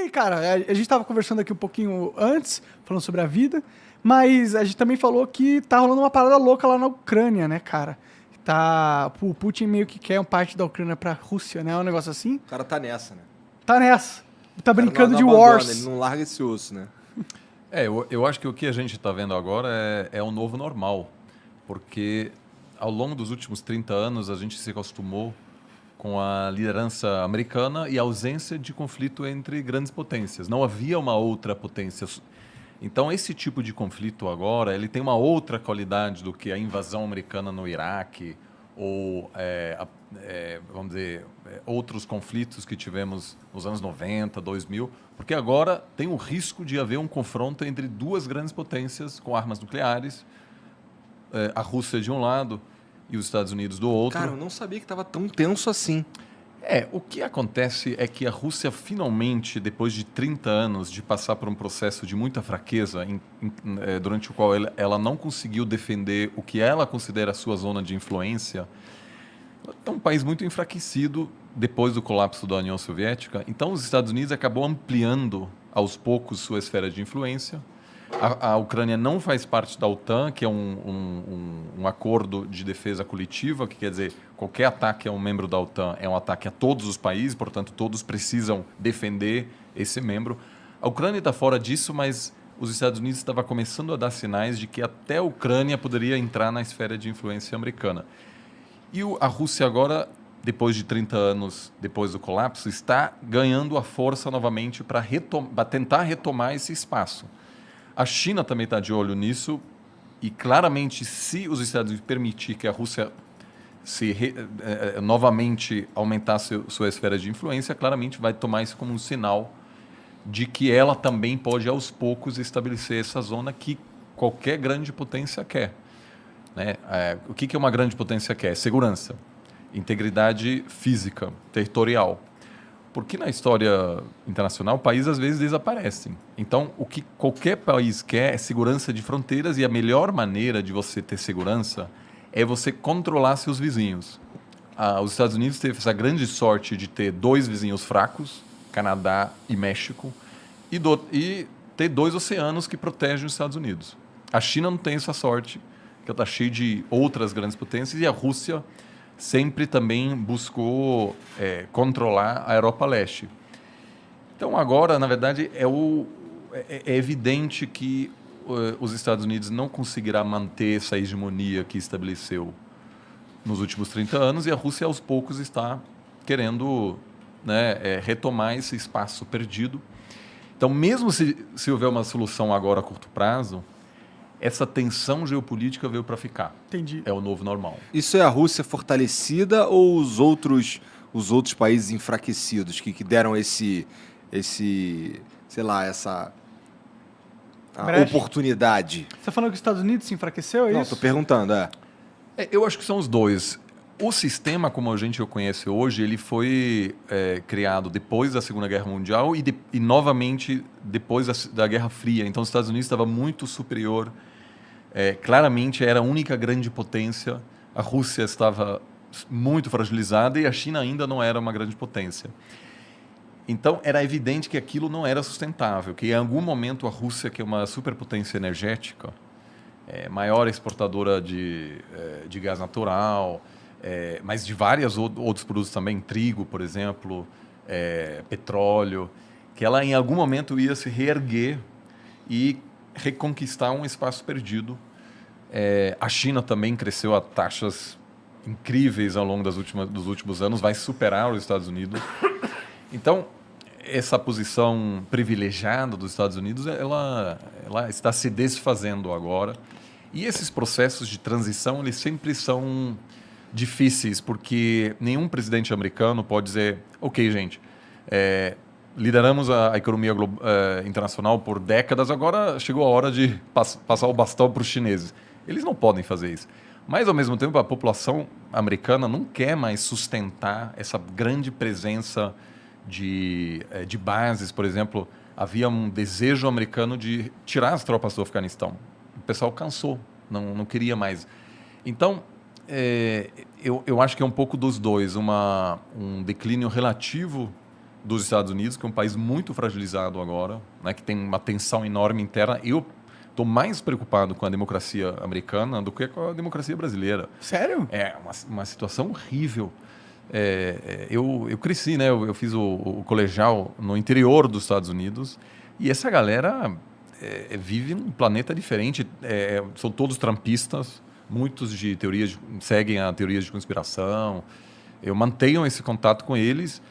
aí, cara, a gente tava conversando aqui um pouquinho antes, falando sobre a vida, mas a gente também falou que tá rolando uma parada louca lá na Ucrânia, né, cara? O Putin meio que quer uma parte da Ucrânia pra Rússia, né? É um negócio assim. O cara tá nessa, né? Tá nessa. Tá O cara brincando não de abandona, wars. ele não larga esse osso, né? Eu acho que o que a gente está vendo agora é o novo normal, porque ao longo dos últimos 30 anos a gente se acostumou com a liderança americana e a ausência de conflito entre grandes potências. Não havia uma outra potência. Então esse tipo de conflito agora ele tem uma outra qualidade do que a invasão americana no Iraque ou vamos dizer outros conflitos que tivemos nos anos 90, 2000, porque agora tem o risco de haver um confronto entre duas grandes potências com armas nucleares, a Rússia de um lado e os Estados Unidos do outro. Cara, eu não sabia que tava tão tenso assim. O que acontece é que a Rússia finalmente, depois de 30 anos de passar por um processo de muita fraqueza, durante o qual ela não conseguiu defender o que ela considera a sua zona de influência, é um país muito enfraquecido depois do colapso da União Soviética. Então, os Estados Unidos acabou ampliando aos poucos sua esfera de influência. A Ucrânia não faz parte da OTAN, que é um acordo de defesa coletiva, que quer dizer, qualquer ataque a um membro da OTAN é um ataque a todos os países, portanto, todos precisam defender esse membro. A Ucrânia está fora disso, mas os Estados Unidos estavam começando a dar sinais de que até a Ucrânia poderia entrar na esfera de influência americana. E a Rússia agora, depois de 30 anos depois do colapso, está ganhando a força novamente para tentar retomar esse espaço. A China também está de olho nisso e, claramente, se os Estados Unidos permitir que a Rússia novamente aumentasse sua esfera de influência, claramente vai tomar isso como um sinal de que ela também pode, aos poucos, estabelecer essa zona que qualquer grande potência quer. Né? O que uma grande potência quer? Segurança, integridade física, territorial. Porque na história internacional, países às vezes desaparecem. Então, o que qualquer país quer é segurança de fronteiras e a melhor maneira de você ter segurança é você controlar seus vizinhos. Os Estados Unidos teve essa grande sorte de ter dois vizinhos fracos, Canadá e México, e ter dois oceanos que protegem os Estados Unidos. A China não tem essa sorte, que está cheia de outras grandes potências, e a Rússia sempre também buscou controlar a Europa Leste. Então, agora, na verdade, é evidente que os Estados Unidos não conseguirá manter essa hegemonia que estabeleceu nos últimos 30 anos e a Rússia, aos poucos, está querendo retomar esse espaço perdido. Então, mesmo se houver uma solução agora a curto prazo, essa tensão geopolítica veio para ficar. Entendi. É o novo normal. Isso é a Rússia fortalecida ou os outros países enfraquecidos que deram esse sei lá, essa oportunidade? Você tá falando que os Estados Unidos se enfraqueceu, é Não, isso? tô perguntando, Eu acho que são os dois. O sistema, como a gente o conhece hoje, ele foi criado depois da Segunda Guerra Mundial e novamente depois da Guerra Fria. Então, os Estados Unidos estava muito superior. Claramente, era a única grande potência. A Rússia estava muito fragilizada e a China ainda não era uma grande potência. Então, era evidente que aquilo não era sustentável, que em algum momento a Rússia, que é uma superpotência energética, maior exportadora de gás natural, mas de vários outros produtos também, trigo, por exemplo, petróleo, que ela em algum momento ia se reerguer e reconquistar um espaço perdido. A China também cresceu a taxas incríveis ao longo dos últimos anos, vai superar os Estados Unidos. Então, essa posição privilegiada dos Estados Unidos, ela está se desfazendo agora. E esses processos de transição, eles sempre são difíceis, porque nenhum presidente americano pode dizer, ok, gente, lideramos a economia internacional por décadas, agora chegou a hora de passar o bastão para os chineses. Eles não podem fazer isso. Mas, ao mesmo tempo, a população americana não quer mais sustentar essa grande presença de bases. Por exemplo, havia um desejo americano de tirar as tropas do Afeganistão. O pessoal cansou, não queria mais. Então, eu acho que é um pouco dos dois, um declínio relativo dos Estados Unidos, que é um país muito fragilizado agora, né, que tem uma tensão enorme interna. Eu estou mais preocupado com a democracia americana do que com a democracia brasileira. Sério? É uma situação horrível. Eu cresci, né? Eu fiz o colegial no interior dos Estados Unidos e essa galera vive num planeta diferente. São todos trumpistas, muitos seguem a teorias de conspiração. Eu mantenho esse contato com eles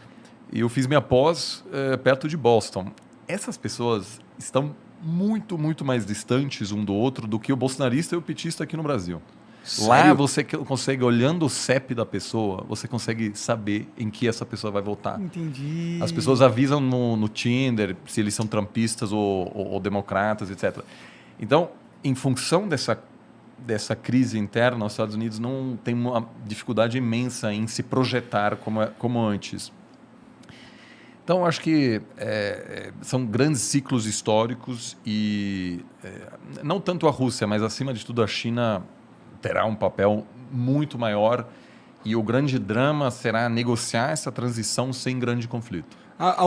e eu fiz minha pós perto de Boston. Essas pessoas estão muito, muito mais distantes um do outro do que o bolsonarista e o petista aqui no Brasil. Sério? Lá você consegue, olhando o CEP da pessoa, você consegue saber em que essa pessoa vai votar. Entendi. As pessoas avisam no Tinder se eles são trumpistas ou democratas, etc. Então, em função dessa crise interna, os Estados Unidos não tem uma dificuldade imensa em se projetar como antes. Então, acho que são grandes ciclos históricos e não tanto a Rússia, mas acima de tudo a China terá um papel muito maior e o grande drama será negociar essa transição sem grande conflito.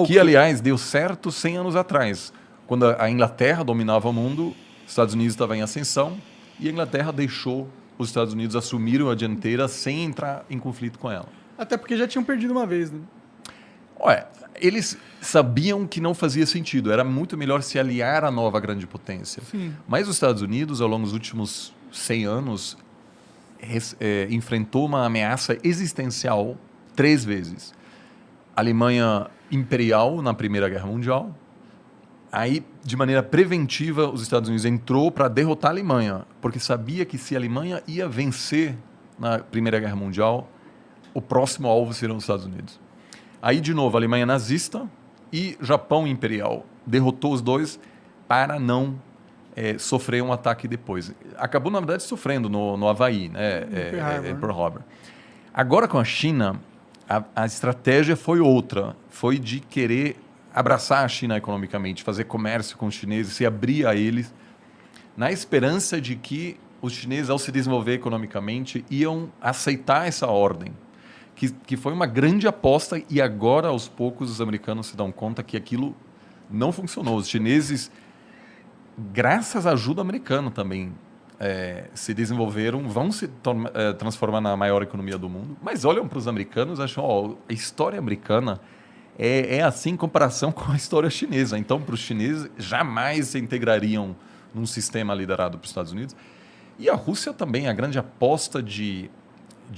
Que, aliás, deu certo 100 anos atrás. Quando a Inglaterra dominava o mundo, os Estados Unidos estavam em ascensão e a Inglaterra deixou os Estados Unidos assumirem a dianteira sem entrar em conflito com ela. Até porque já tinham perdido uma vez, né? Olha, eles sabiam que não fazia sentido. Era muito melhor se aliar à nova grande potência. Sim. Mas os Estados Unidos, ao longo dos últimos 100 anos, enfrentou uma ameaça existencial 3 vezes. A Alemanha imperial na Primeira Guerra Mundial. Aí, de maneira preventiva, os Estados Unidos entrou para derrotar a Alemanha, porque sabia que se a Alemanha ia vencer na Primeira Guerra Mundial, o próximo alvo seriam os Estados Unidos. Aí, de novo, a Alemanha nazista e Japão imperial. Derrotou os dois para não sofrer um ataque depois. Acabou, na verdade, sofrendo no Havaí, né? Pearl Harbor. Agora, com a China, a estratégia foi outra. Foi de querer abraçar a China economicamente, fazer comércio com os chineses, se abrir a eles, na esperança de que os chineses, ao se desenvolver economicamente, iam aceitar essa ordem. Que foi uma grande aposta e agora, aos poucos, os americanos se dão conta que aquilo não funcionou. Os chineses, graças à ajuda americana também, se desenvolveram, vão se transformar na maior economia do mundo, mas olham para os americanos e acham, a história americana é assim em comparação com a história chinesa. Então, para os chineses, jamais se integrariam num sistema liderado pelos Estados Unidos. E a Rússia também, a grande aposta de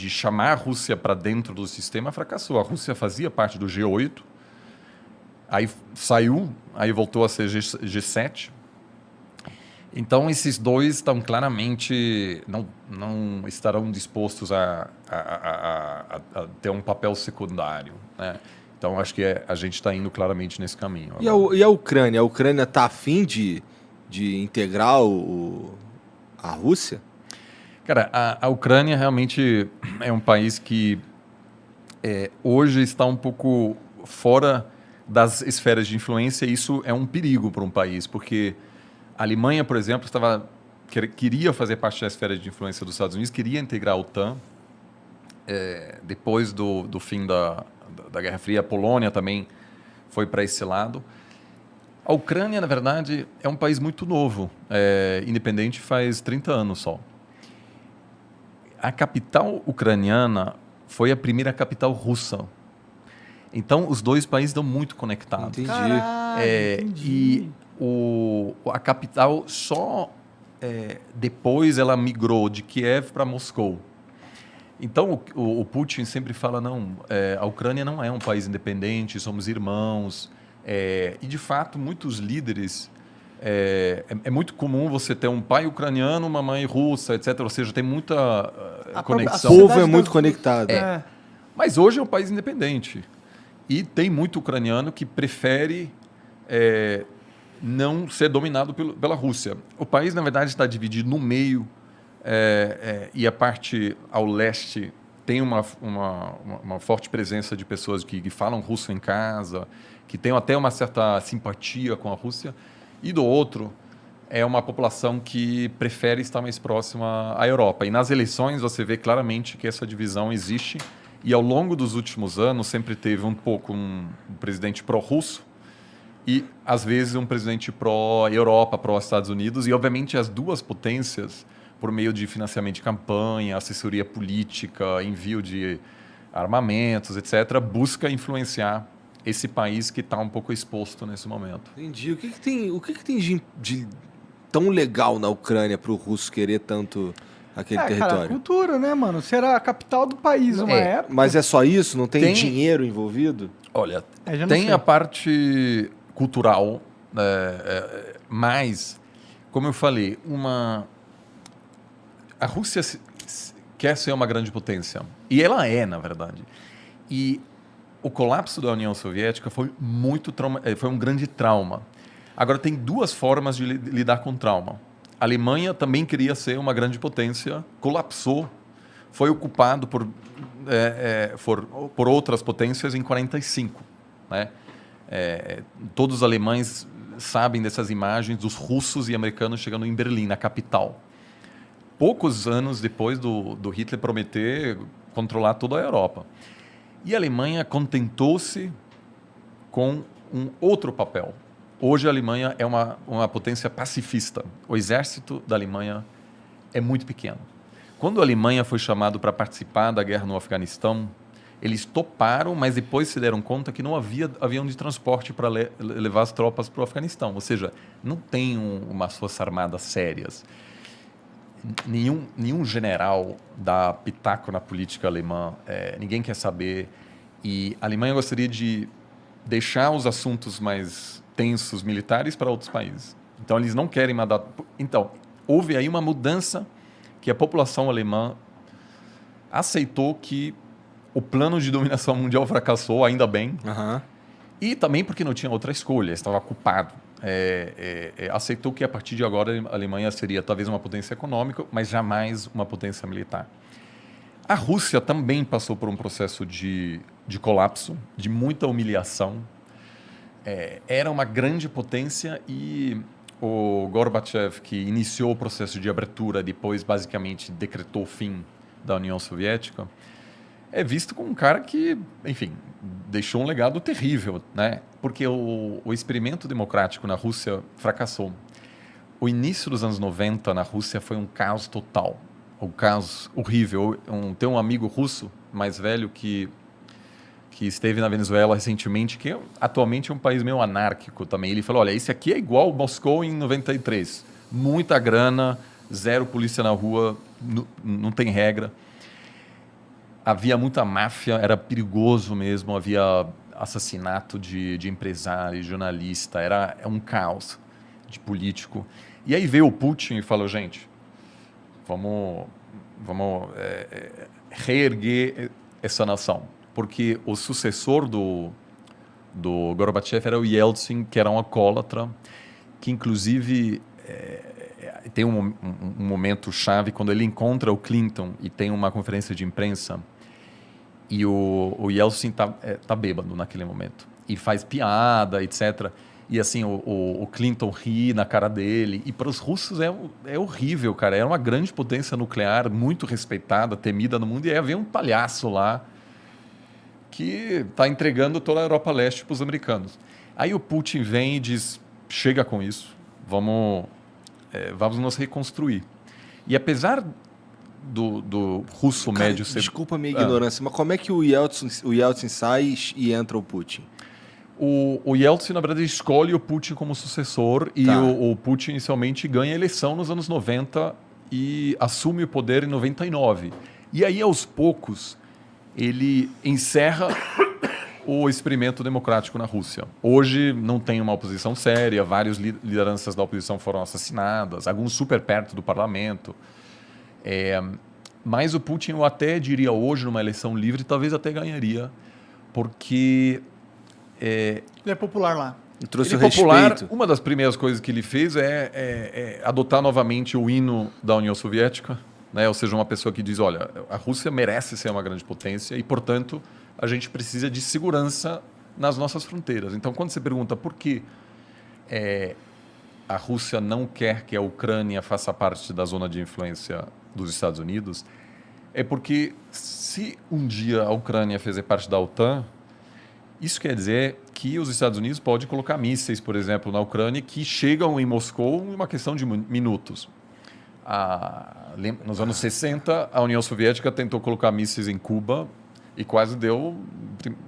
chamar a Rússia para dentro do sistema fracassou. A Rússia fazia parte do G8, aí saiu, aí voltou a ser G7. Então, esses dois estão claramente, não estarão dispostos a ter um papel secundário, né? Então, acho que a gente está indo claramente nesse caminho. E a Ucrânia? A Ucrânia está afim de integrar a Rússia? Cara, a Ucrânia realmente é um país que hoje está um pouco fora das esferas de influência e isso é um perigo para um país, porque a Alemanha, por exemplo, queria fazer parte da esfera de influência dos Estados Unidos, queria integrar a OTAN. Depois do fim da Guerra Fria, a Polônia também foi para esse lado. A Ucrânia, na verdade, é um país muito novo, independente faz 30 anos só. A capital ucraniana foi a primeira capital russa. Então, os dois países estão muito conectados. Entendi. Caralho, entendi. E a capital só depois ela migrou de Kiev para Moscou. Então, o Putin sempre fala, não, a Ucrânia não é um país independente, somos irmãos. E, de fato, muitos líderes... É muito comum você ter um pai ucraniano, uma mãe russa, etc. Ou seja, tem muita conexão. O povo é muito conectado. Mas hoje é um país independente. E tem muito ucraniano que prefere não ser dominado pela Rússia. O país, na verdade, está dividido no meio. E a parte ao leste tem uma forte presença de pessoas que falam russo em casa, que têm até uma certa simpatia com a Rússia, e do outro é uma população que prefere estar mais próxima à Europa. E nas eleições você vê claramente que essa divisão existe E ao longo dos últimos anos sempre teve um pouco um presidente pró-russo e, às vezes, um presidente pró-Europa, pró-Estados Unidos. E, obviamente, as duas potências, por meio de financiamento de campanha, assessoria política, envio de armamentos, etc., busca influenciar esse país que está um pouco exposto nesse momento. Entendi. O que tem de tão legal na Ucrânia para o russo querer tanto aquele Cara, território? cultura, né, mano? Será a capital do país uma época. Mas é só isso? Não tem Tem- dinheiro envolvido? Olha, Já não tem sei. a parte cultural, mas, como eu falei, a Rússia quer ser uma grande potência. E ela é, na verdade. E o colapso da União Soviética foi foi um grande trauma. Agora, tem duas formas de lidar com trauma. A Alemanha também queria ser uma grande potência, colapsou, foi ocupado por outras potências em 45. Né? Todos os alemães sabem dessas imagens dos russos e americanos chegando em Berlim, na capital. Poucos anos depois do Hitler prometer controlar toda a Europa. E a Alemanha contentou-se com um outro papel. Hoje a Alemanha é uma potência pacifista. O exército da Alemanha é muito pequeno. Quando a Alemanha foi chamada para participar da guerra no Afeganistão, eles toparam, mas depois se deram conta que não havia avião de transporte para levar as tropas para o Afeganistão. Ou seja, não tem umas forças armadas sérias. Nenhum general dá pitaco na política alemã, ninguém quer saber. E a Alemanha gostaria de deixar os assuntos mais tensos militares para outros países. Então, eles não querem mandar... Então, houve aí uma mudança que a população alemã aceitou que o plano de dominação mundial fracassou, ainda bem, Aham. e também porque não tinha outra escolha, estava ocupado. Aceitou que a partir de agora a Alemanha seria talvez uma potência econômica, mas jamais uma potência militar. A Rússia também passou por um processo de colapso, de muita humilhação. Era uma grande potência e o Gorbachev, que iniciou o processo de abertura, depois basicamente decretou o fim da União Soviética, é visto como um cara que, enfim, deixou um legado terrível, né? Porque o experimento democrático na Rússia fracassou. O início dos anos 90 na Rússia foi um caos total, um caos horrível. Tem um amigo russo mais velho que esteve na Venezuela recentemente, que atualmente é um país meio anárquico também. Ele falou, olha, esse aqui é igual Moscou em 93. Muita grana, zero polícia na rua, não tem regra. Havia muita máfia, era perigoso mesmo, havia assassinato de empresário, jornalista, era um caos de político. E aí veio o Putin e falou, gente, vamos reerguer essa nação. Porque o sucessor do Gorbachev era o Yeltsin, que era um alcoólatra, que inclusive tem um momento chave quando ele encontra o Clinton e tem uma conferência de imprensa e o Yeltsin tá bêbado naquele momento e faz piada, etc. E assim, o Clinton ri na cara dele. E para os russos é horrível, cara. Era uma grande potência nuclear, muito respeitada, temida no mundo, e aí havia um palhaço lá que está entregando toda a Europa Leste para os americanos. Aí o Putin vem e diz, chega com isso, vamos nos reconstruir. E apesar do russo Cara, médio ser... desculpa a minha ignorância, mas como é que o Yeltsin sai e entra o Putin? O Yeltsin, na verdade, escolhe o Putin como sucessor e Tá. o Putin inicialmente ganha a eleição nos anos 90 e assume o poder em 99. E aí, aos poucos, ele encerra o experimento democrático na Rússia. Hoje não tem uma oposição séria, várias lideranças da oposição foram assassinadas, alguns super perto do parlamento. Mas o Putin, eu até diria hoje, numa eleição livre, talvez até ganharia, porque... Ele é popular lá. E trouxe ele o é popular. respeito. Uma das primeiras coisas que ele fez é adotar novamente o hino da União Soviética, né? Ou seja, uma pessoa que diz, olha, a Rússia merece ser uma grande potência e, portanto, a gente precisa de segurança nas nossas fronteiras. Então, quando você pergunta por que a Rússia não quer que a Ucrânia faça parte da zona de influência dos Estados Unidos, É porque se um dia a Ucrânia fizer parte da OTAN, isso quer dizer que os Estados Unidos podem colocar mísseis, por exemplo, na Ucrânia, que chegam em Moscou em uma questão de minutos. Nos anos 60, a União Soviética tentou colocar mísseis em Cuba e quase deu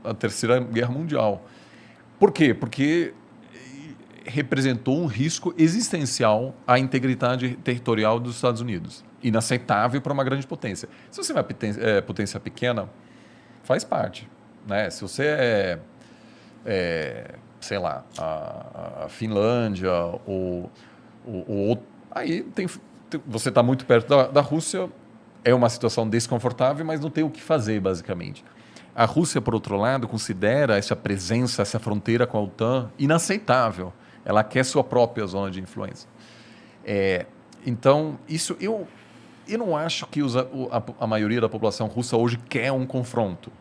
a Terceira Guerra Mundial. Por quê? Porque representou um risco existencial à integridade territorial dos Estados Unidos. Inaceitável para uma grande potência. Se você é uma potência pequena, faz parte. Né? Se você sei lá, a Finlândia ou aí você está muito perto da Rússia, é uma situação desconfortável, mas não tem o que fazer, basicamente. A Rússia, por outro lado, considera essa presença, essa fronteira com a OTAN inaceitável. Ela quer sua própria zona de influência. Então, isso eu não acho que a maioria da população russa hoje quer um confronto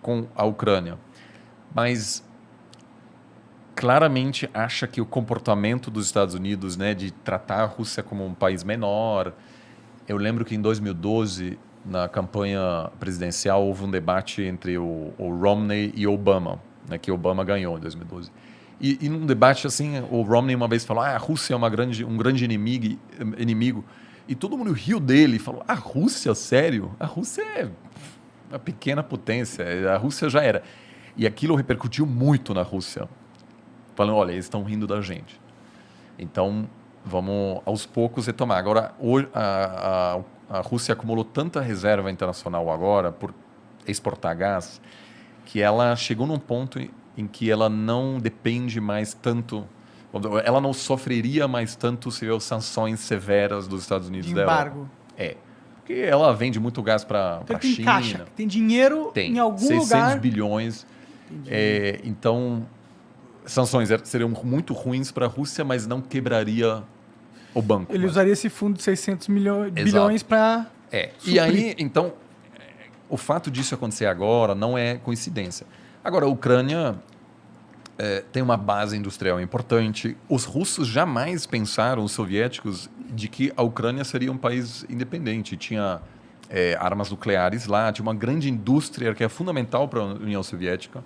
com a Ucrânia, mas claramente acha que o comportamento dos Estados Unidos, né, de tratar a Rússia como um país menor. Eu lembro que em 2012, na campanha presidencial, houve um debate entre o Romney e Obama, né, que Obama ganhou em 2012. E num debate assim, o Romney uma vez falou: a Rússia é um grande inimigo. E todo mundo riu dele e falou: a Rússia, sério? A Rússia é uma pequena potência, a Rússia já era. E aquilo repercutiu muito na Rússia. Falando: olha, eles estão rindo da gente. Então, vamos aos poucos retomar. Agora, a Rússia acumulou tanta reserva internacional agora por exportar gás, que ela chegou num ponto em que ela não depende mais tanto, ela não sofreria mais tanto se houver sanções severas dos Estados Unidos De da Europa. embargo. Porque ela vende muito gás para Então a tem China. caixa, tem dinheiro em algum 600 lugar. bilhões. Então, sanções seriam muito ruins para a Rússia, mas não quebraria o banco. Ele usaria esse fundo de 600 Exato. bilhões para E aí, então, o fato disso acontecer agora não é coincidência. Agora, a Ucrânia tem uma base industrial importante. Os russos jamais pensaram, os soviéticos, de que a Ucrânia seria um país independente. Tinha armas nucleares lá, tinha uma grande indústria que é fundamental para a União Soviética.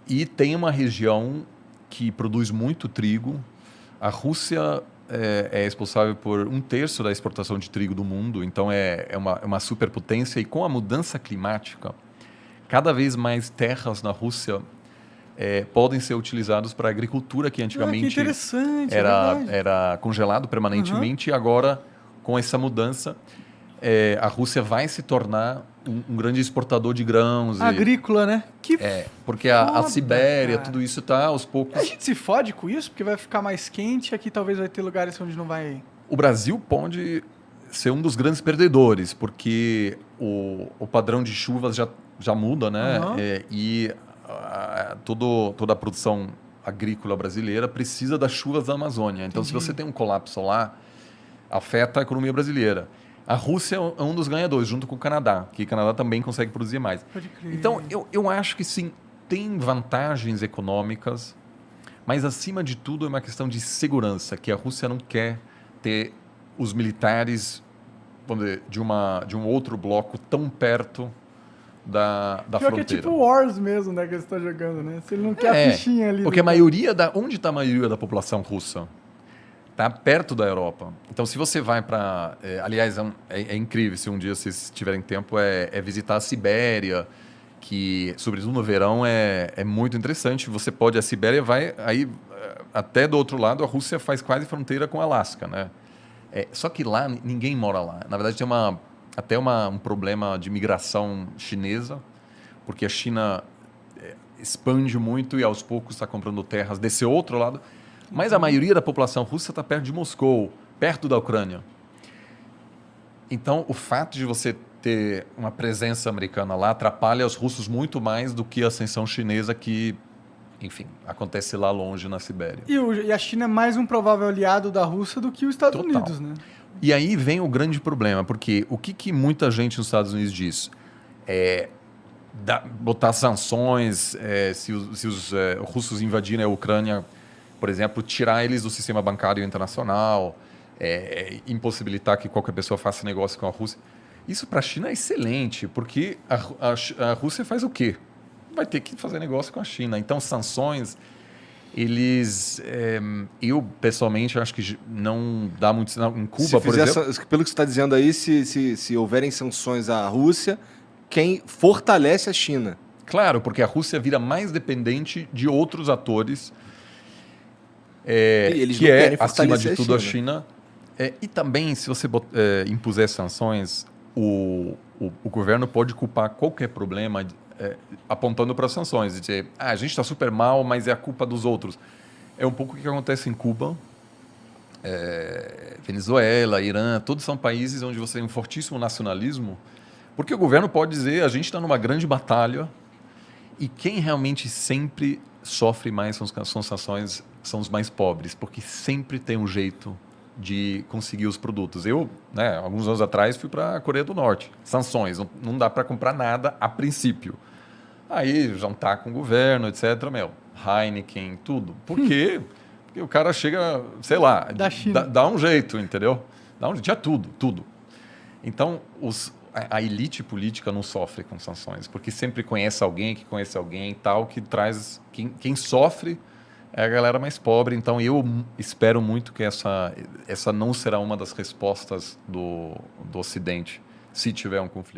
E tem uma região que produz muito trigo. A Rússia é responsável por 1/3 da exportação de trigo do mundo, então é uma superpotência. E com a mudança climática, cada vez mais terras na Rússia podem ser utilizadas para a agricultura, que antigamente que interessante, era congelado permanentemente. E agora, com essa mudança, a Rússia vai se tornar um grande exportador de grãos. Agrícola, né? Porque a foda, Sibéria, cara. tudo isso está aos poucos. A gente se fode com isso, porque vai ficar mais quente, aqui talvez vai ter lugares onde não vai... O Brasil pode ser um dos grandes perdedores, porque o padrão de chuvas já muda, né? E toda a produção agrícola brasileira precisa das chuvas da Amazônia. Então, se você tem um colapso lá, afeta a economia brasileira. A Rússia é um dos ganhadores, junto com o Canadá, que o Canadá também consegue produzir mais. Pode crer. Então, eu acho que sim, tem vantagens econômicas, mas, acima de tudo, é uma questão de segurança, que a Rússia não quer ter os militares, vamos dizer, de um outro bloco tão perto da Pior fronteira. que é tipo Wars mesmo, né, que você está jogando, né? Se ele não quer a fichinha ali. Porque a maioria onde está a maioria da população russa? Está perto da Europa. Então, se você vai para... aliás, é incrível, se um dia vocês tiverem tempo, visitar a Sibéria, que, sobretudo no verão, é muito interessante. Você pode... A Sibéria vai... Aí, até do outro lado, a Rússia faz quase fronteira com a Alasca, né? Só que lá, ninguém mora lá. Na verdade, tem até um problema de migração chinesa, porque a China expande muito e, aos poucos, está comprando terras desse outro lado. Mas a maioria da população russa está perto de Moscou, perto da Ucrânia. Então, o fato de você ter uma presença americana lá atrapalha os russos muito mais do que a ascensão chinesa que, enfim, acontece lá longe na Sibéria. E a China é mais um provável aliado da Rússia do que os Estados Unidos, né? E aí vem o grande problema, porque o que muita gente nos Estados Unidos diz? Botar sanções, se os russos invadirem a Ucrânia, por exemplo, tirar eles do sistema bancário internacional, impossibilitar que qualquer pessoa faça negócio com a Rússia. Isso para a China é excelente, porque a Rússia faz o quê? Vai ter que fazer negócio com a China. Então, sanções, eu pessoalmente acho que não dá muito sinal. Em Cuba, por exemplo. Pelo que você está dizendo aí, se houverem sanções à Rússia, quem fortalece a China. Claro, porque a Rússia vira mais dependente de outros atores, Eles que não querem acima de fortalecer tudo, a China. E também, se você impuser sanções, o governo pode culpar qualquer problema apontando para as sanções. Dizer, a gente está super mal, mas é a culpa dos outros. É um pouco o que acontece em Cuba, Venezuela, Irã, todos são países onde você tem um fortíssimo nacionalismo, porque o governo pode dizer, a gente está numa grande batalha, e quem realmente sempre sofre mais com as sanções são os mais pobres, porque sempre tem um jeito de conseguir os produtos. Eu, alguns anos atrás, fui para a Coreia do Norte. Sanções, não dá para comprar nada a princípio. Aí, jantar com o governo, etc. Heineken, tudo. Por quê? Porque o cara chega, sei lá, Da China. dá um jeito, entendeu? Tinha tudo. Então, a elite política não sofre com sanções, porque sempre conhece alguém que conhece alguém e tal, que traz... Quem sofre é a galera mais pobre. Então, eu espero muito que essa não será uma das respostas do Ocidente, se tiver um conflito.